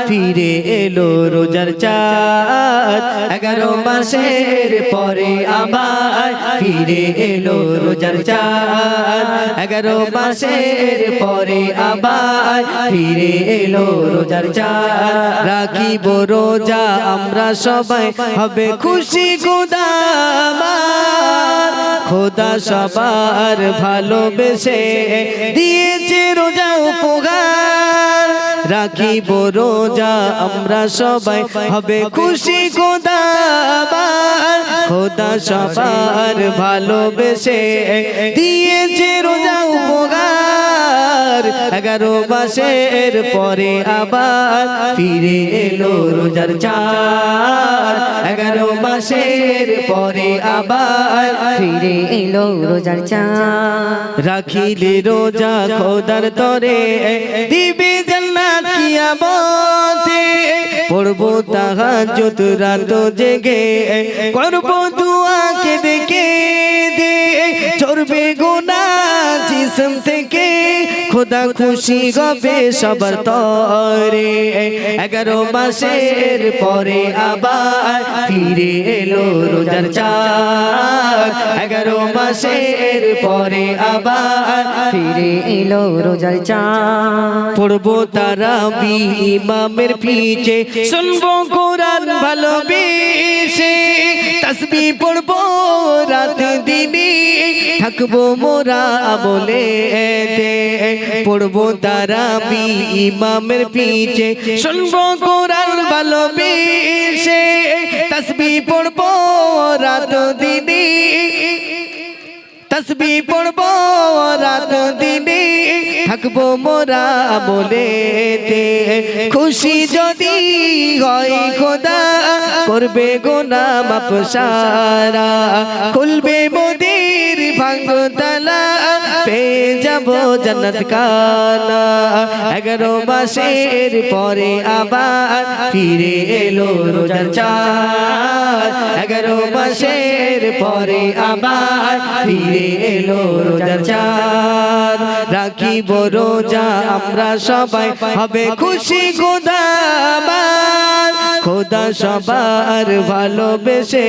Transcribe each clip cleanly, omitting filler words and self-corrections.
ফিরে এলো রোজার চাঁদ 11 মাসের পরে আবার ফিরে এলো রোজার চাঁদ 11 মাসের পরে আবার ফিরে এলো রোজার চাঁদ রাখিব রোজা আমরা সবাই হবে খুশি খোদাবার খোদা সবার ভালোবেসে দিয়েছে রোজা উপহার রাখিব রোজা আমরা সবাই হবে খুশি খোদাবার খোদা সবার ভালোবেসে দিয়েছে রোজা উপহার 11 মাসের পরে আবার ফিরে এলো রোজার চাঁদ 11 মাসের পরে আবার ফিরে এলো রোজার চাঁদ রাখিলে রোজা খোদার তরে দিবে জান্নাত কিয়ামতে পড়বো তাহাজ্জুদ রাত জেগে করব দুয়া কেঁদে কেঁদে ঝরবে গুনাহ জিসম থেকে খোদা খুশি হবে সবার তরে 11 মাসের পরে আবার ফিরে এলো রোজার চাঁদ 11 মাসের পরে আবার ফিরে এলো রোজার চাঁদ পড়বো তারাবি ইমামের পিছে শুনবো কোরআন ভালোবেসে তাসবিহ পড়বো রাত দিনে থাকবো মোরা বলে দে পড়বো তারাবি ইমামের পিছে শুনবো কোরআন ভালোবেসে তাসবিহ পড়বো রাত দিনে তাসবিহ পড়বো রাত দিনে থাকবো মোরা বলে দে খুশি যদি হয় খোদা করবে গুনাহ মাফ সারা খুলবে মোদের ভাগ্যতালা পেয়ে যাব জান্নাত কানা 11 মাসের পরে আবার ফিরে এলো রোজার চাঁদ 11 মাসের পরে আবার ফিরে এলো রোজার চাঁদ রাখিব রোজা আমরা সবাই হবে খুশি খোদাবার খোদা সবার ভালোবেসে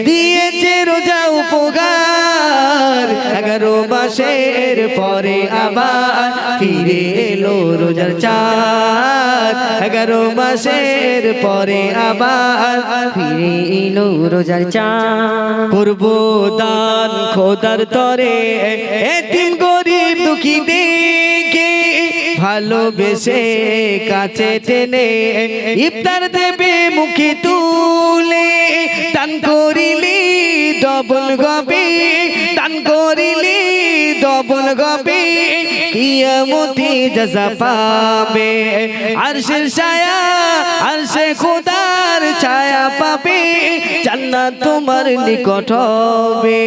দিয়েছে রোজা উপহার 11 মাসের পরে আবার ফিরে এলো রোজার চাঁদ 11 মাসের পরে আবার ফিরে এলো রোজার চাঁদ করবো দান খোদার তরে এতিম গরিব দুঃখী দেখে ভালোবেসে কাছে টেনে ইফতার দেবে মুখে তুলে দান করিলি ডবল গবে দান করিলি ডবল গবে কিয়ামতে জাযা পাবে আরশের ছায়া আরশে খোদার ছায়া পাবে জান্নাত তোমার নিকট হবে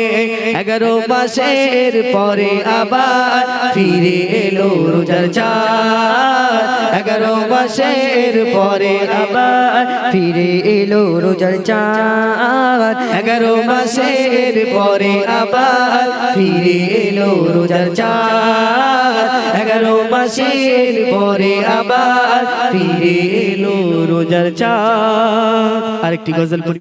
11 মাসের পরে আবার ফিরে এলো রোজার চাঁদ 11 মাসের পরে আবার ফিরে এলো রোজার চাঁদ 11 মাসের পরে আবার ফিরে এলো রোজার চাঁদ 11 মাসের পরে আবার ফিরে এলো রোজার চাঁদ আরেকটি গজল পড়ি